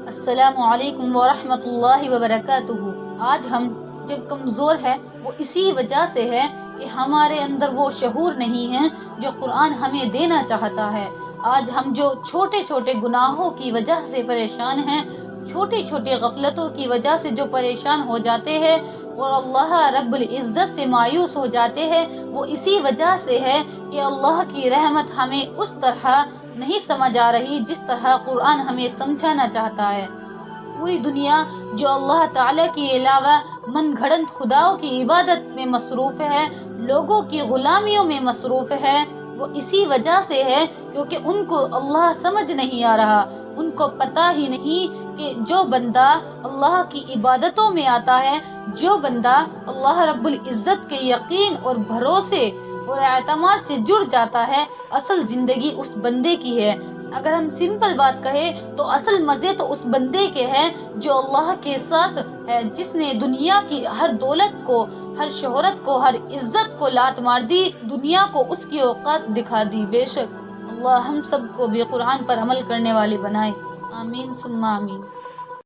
السلام علیکم ورحمۃ اللہ وبرکاتہ۔ آج ہم جب کمزور ہے وہ اسی وجہ سے ہے کہ ہمارے اندر وہ شعور نہیں ہے جو قرآن ہمیں دینا چاہتا ہے۔ آج ہم جو چھوٹے چھوٹے گناہوں کی وجہ سے پریشان ہیں، چھوٹی چھوٹی غفلتوں کی وجہ سے جو پریشان ہو جاتے ہیں اور اللہ رب العزت سے مایوس ہو جاتے ہیں، وہ اسی وجہ سے ہے کہ اللہ کی رحمت ہمیں اس طرح نہیں سمجھ آ رہی جس طرح قرآن ہمیں سمجھانا چاہتا ہے۔ پوری دنیا جو اللہ تعالیٰ کے علاوہ من گھڑنت خداؤں کی عبادت میں مصروف ہے، لوگوں کی غلامیوں میں مصروف ہے، وہ اسی وجہ سے ہے کیونکہ ان کو اللہ سمجھ نہیں آ رہا۔ ان کو پتہ ہی نہیں کہ جو بندہ اللہ کی عبادتوں میں آتا ہے، جو بندہ اللہ رب العزت کے یقین اور بھروسے اور اعتماد سے جڑ جاتا ہے، اصل زندگی اس بندے کی ہے۔ اگر ہم سمپل بات کہیں تو اصل مزے تو اس بندے کے ہیں جو اللہ کے ساتھ ہے، جس نے دنیا کی ہر دولت کو، ہر شہرت کو، ہر عزت کو لات مار دی، دنیا کو اس کی اوقات دکھا دی۔ بے شک اللہ ہم سب کو بھی قرآن پر عمل کرنے والے بنائے۔ آمین ثم آمین۔